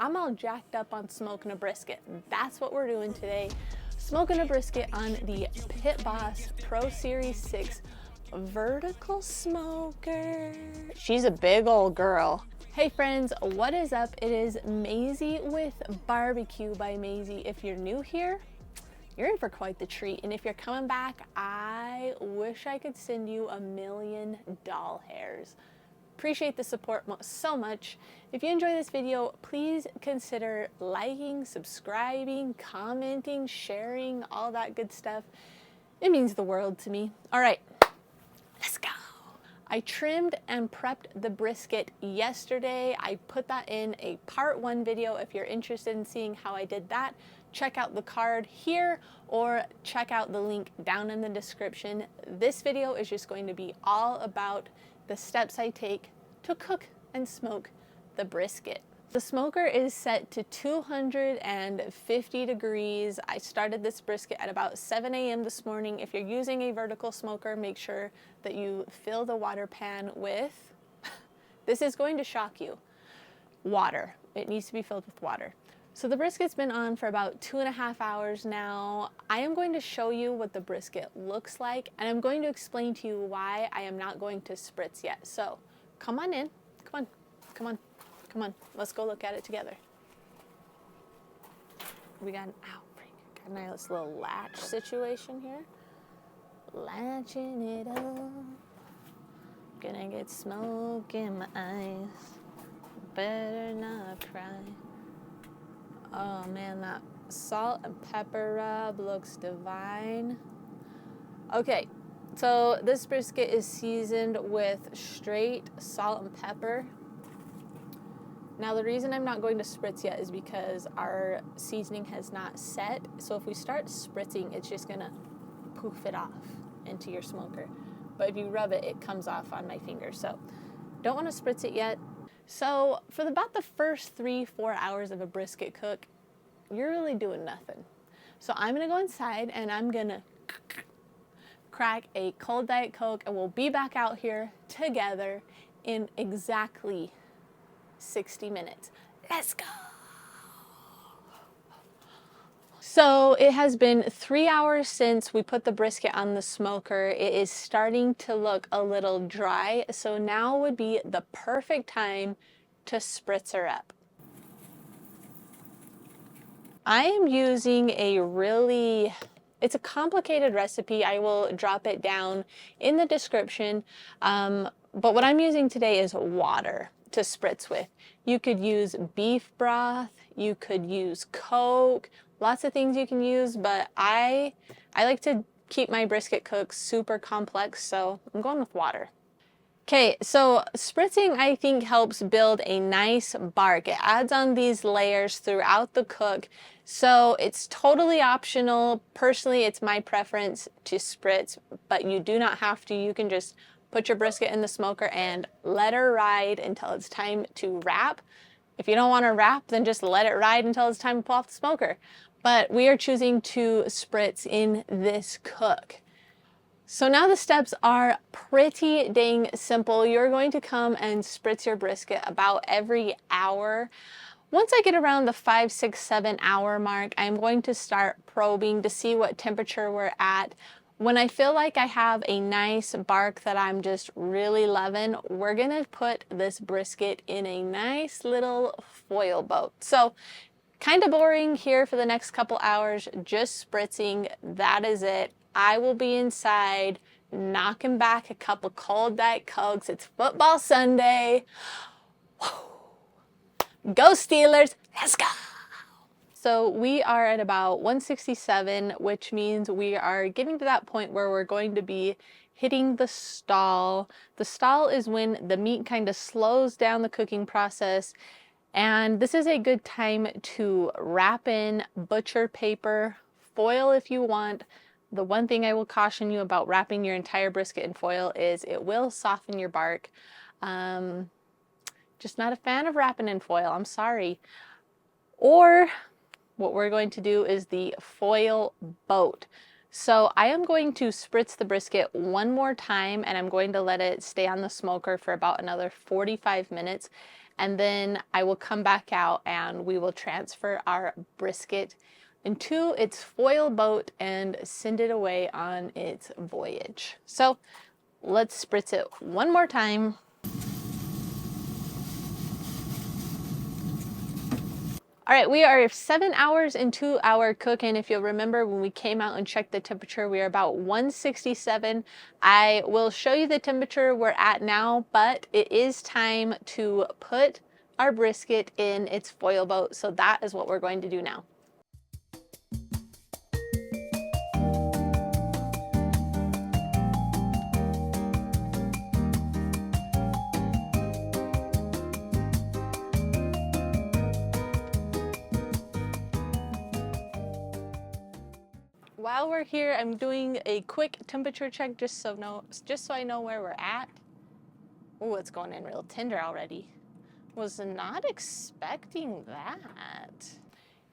I'm all jacked up on smoking a brisket. That's what we're doing today. Smoking a brisket on the Pit Boss Pro Series 6 vertical smoker. She's a big old girl. Hey friends, what is up? It is MAZIE with Barbecue by MAZIE. If you're new here, you're in for quite the treat. And if you're coming back, I wish I could send you a million doll hairs. Appreciate the support so much. If you enjoy this video, please consider liking, subscribing, commenting, sharing, all that good stuff. It means the world to me. All right, let's go. I trimmed and prepped the brisket yesterday. I put that in a part 1 video. If you're interested in seeing how I did that, check out the card here or check out the link down in the description. This video is just going to be all about the steps I take to cook and smoke the brisket. The smoker is set to 250 degrees. I started this brisket at about 7 a.m. this morning. If you're using a vertical smoker, make sure that you fill the water pan with, this is going to shock you, water. It needs to be filled with water. So the brisket's been on for about 2.5 hours now. I am going to show you what the brisket looks like, and I'm going to explain to you why I am not going to spritz yet. So come on in, come on, come on, come on. Let's go look at it together. We got a nice little latch situation here. Latching it up. Gonna get smoke in my eyes. Better not cry. Oh man, that salt and pepper rub looks divine. Okay, so this brisket is seasoned with straight salt and pepper. Now the reason I'm not going to spritz yet is because our seasoning has not set. So if we start spritzing, it's just gonna poof it off into your smoker. But if you rub it, it comes off on my finger. So don't want to spritz it yet. So for about the first 3-4 hours of a brisket cook, you're really doing nothing. So I'm gonna go inside and I'm gonna crack a cold Diet Coke, and we'll be back out here together in exactly 60 minutes. Let's go. So it has been 3 hours since we put the brisket on the smoker. It is starting to look a little dry, so now would be the perfect time to spritz her up. I am using it's a complicated recipe. I will drop it down in the description, but what I'm using today is water to spritz with. You could use beef broth, you could use Coke, lots of things you can use, but I like to keep my brisket cooks super complex, so I'm going with water. Okay, so spritzing I think helps build a nice bark. It adds on these layers throughout the cook, so it's totally optional. Personally, it's my preference to spritz, but you do not have to. You can just put your brisket in the smoker and let her ride until it's time to wrap. If you don't want to wrap, then just let it ride until it's time to pull off the smoker. But we are choosing to spritz in this cook. So now the steps are pretty dang simple. You're going to come and spritz your brisket about every hour. Once I get around the 5, 6, 7 hour mark, I'm going to start probing to see what temperature we're at. When I feel like I have a nice bark that I'm just really loving, we're gonna put this brisket in a nice little foil boat. So kind of boring here for the next couple hours, just spritzing, that is it. I will be inside knocking back a couple cold Diet Cokes. It's football Sunday. Go Steelers, let's go. So we are at about 167, which means we are getting to that point where we're going to be hitting the stall. The stall is when the meat kind of slows down the cooking process, and this is a good time to wrap in butcher paper, foil if you want. The one thing I will caution you about wrapping your entire brisket in foil is it will soften your bark. Just not a fan of wrapping in foil, I'm sorry. Or what we're going to do is the foil boat. So I am going to spritz the brisket one more time, and I'm going to let it stay on the smoker for about another 45 minutes. and then I will come back out and we will transfer our brisket into its foil boat and send it away on its voyage. So let's spritz it one more time. All right, we are 7 hours into our cook, and if you'll remember when we came out and checked the temperature, we are about 167. I will show you the temperature we're at now, but it is time to put our brisket in its foil boat, so that is what we're going to do now. While we're here, I'm doing a quick temperature check just so I know where we're at. Oh, it's going in real tender already. Was not expecting that.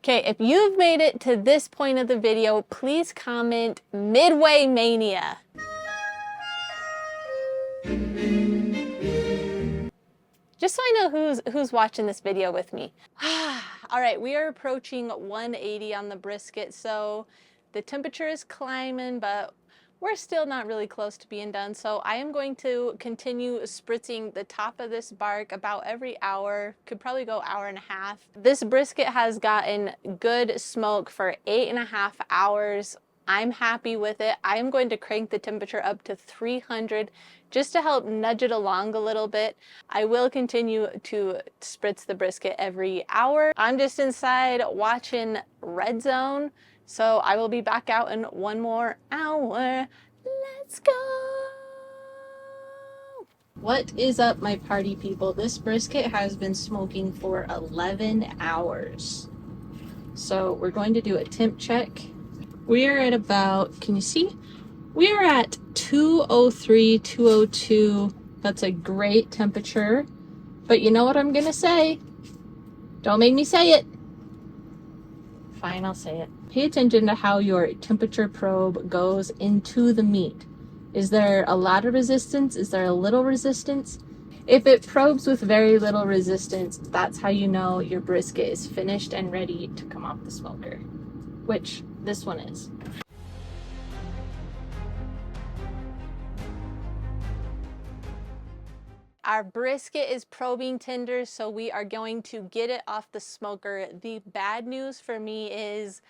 Okay, if you've made it to this point of the video, please comment Midway Mania. Just so I know who's watching this video with me. All right, we are approaching 180 on the brisket, so the temperature is climbing, but we're still not really close to being done. So I am going to continue spritzing the top of this bark about every hour, could probably go hour and a half. This brisket has gotten good smoke for 8.5 hours. I'm happy with it. I am going to crank the temperature up to 300 just to help nudge it along a little bit. I will continue to spritz the brisket every hour. I'm just inside watching Red Zone, so I will be back out in one more hour. Let's go! What is up, my party people? This brisket has been smoking for 11 hours. So we're going to do a temp check. We are at about, can you see? We are at 203, 202. That's a great temperature. But you know what I'm gonna say? Don't make me say it. Fine, I'll say it. Pay attention to how your temperature probe goes into the meat. Is there a lot of resistance? Is there a little resistance? If it probes with very little resistance, that's how you know your brisket is finished and ready to come off the smoker, which this one is. Our brisket is probing tender, so we are going to get it off the smoker. The bad news for me is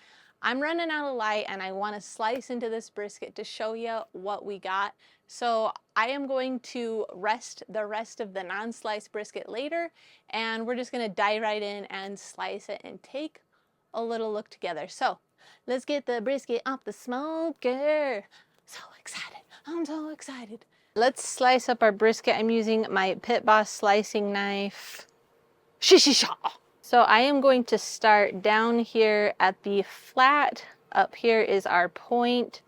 I'm running out of light and I want to slice into this brisket to show you what we got. So I am going to rest the rest of the non-sliced brisket later, and we're just going to dive right in and slice it and take a little look together. So let's get the brisket off the smoker. So excited. I'm so excited. Let's slice up our brisket. I'm using my Pit Boss slicing knife. Shishisha. So I am going to start down here at the flat. Up here is our point.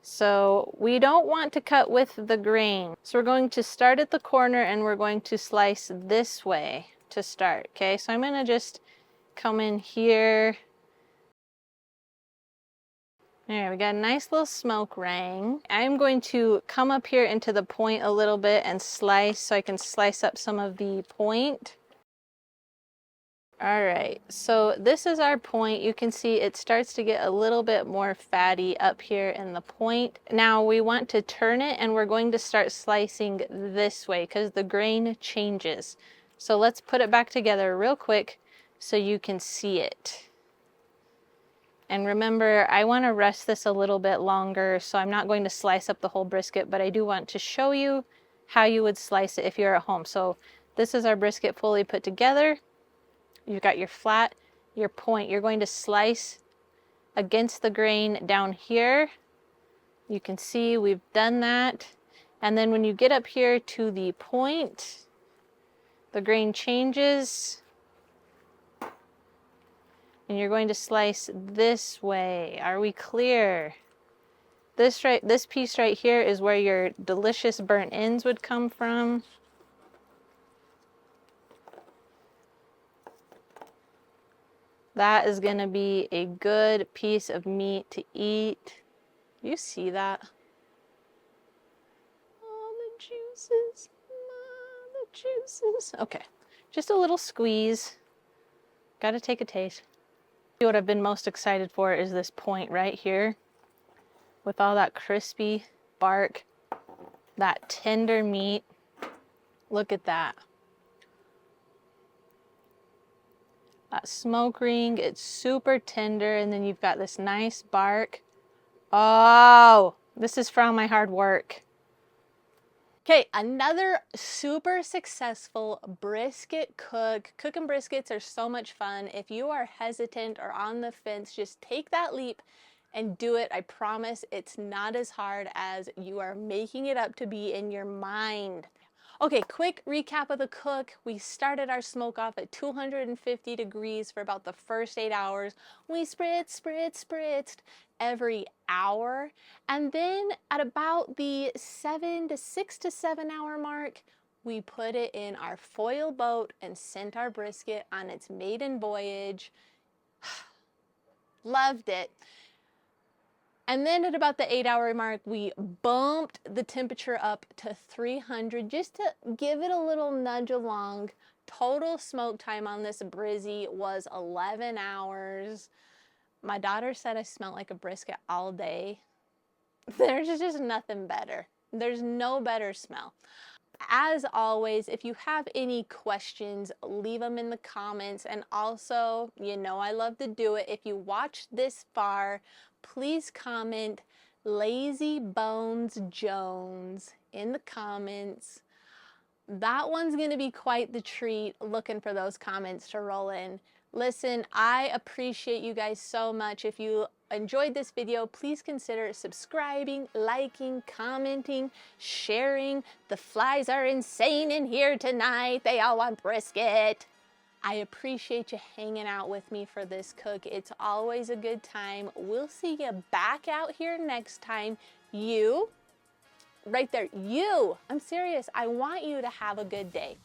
So we don't want to cut with the grain. So we're going to start at the corner and we're going to slice this way to start. Okay, so I'm going to just come in here. There, we got a nice little smoke ring. I'm going to come up here into the point a little bit and slice so I can slice up some of the point. All right, so this is our point. You can see it starts to get a little bit more fatty up here in the point. Now we want to turn it and we're going to start slicing this way because the grain changes. So let's put it back together real quick so you can see it. And remember, I want to rest this a little bit longer, so I'm not going to slice up the whole brisket, but I do want to show you how you would slice it if you're at home. So this is our brisket fully put together. You've got your flat, your point. You're going to slice against the grain down here. You can see we've done that. And then when you get up here to the point, the grain changes. And you're going to slice this way. Are we clear? This piece right here is where your delicious burnt ends would come from. That is going to be a good piece of meat to eat. You see that? Oh, the juices. Oh, the juices. Okay. Just a little squeeze. Gotta take a taste. What I've been most excited for is this point right here with all that crispy bark, that tender meat. Look at that. That smoke ring, it's super tender, and then you've got this nice bark. Oh, this is from my hard work. Okay, another super successful brisket cook. Cooking briskets are so much fun. If you are hesitant or on the fence, just take that leap and do it. I promise it's not as hard as you are making it up to be in your mind. Okay, quick recap of the cook. We started our smoke off at 250 degrees for about the first 8 hours. We spritzed every hour. And then at about the 6 to 7 hour mark, we put it in our foil boat and sent our brisket on its maiden voyage. Loved it. And then at about the 8 hour mark, we bumped the temperature up to 300 just to give it a little nudge along. Total smoke time on this brizzy was 11 hours. My daughter said I smelled like a brisket all day. There's just nothing better. There's no better smell. As always, if you have any questions, leave them in the comments. And also, you know I love to do it. If you watched this far, please comment Lazy Bones Jones in the comments. That one's going to be quite the treat, looking for those comments to roll in. Listen, I appreciate you guys so much. If you enjoyed this video, please consider subscribing, liking, commenting, sharing. The flies are insane in here tonight. They all want brisket. I appreciate you hanging out with me for this cook. It's always a good time. We'll see you back out here next time. You, right there, you, I'm serious. I want you to have a good day.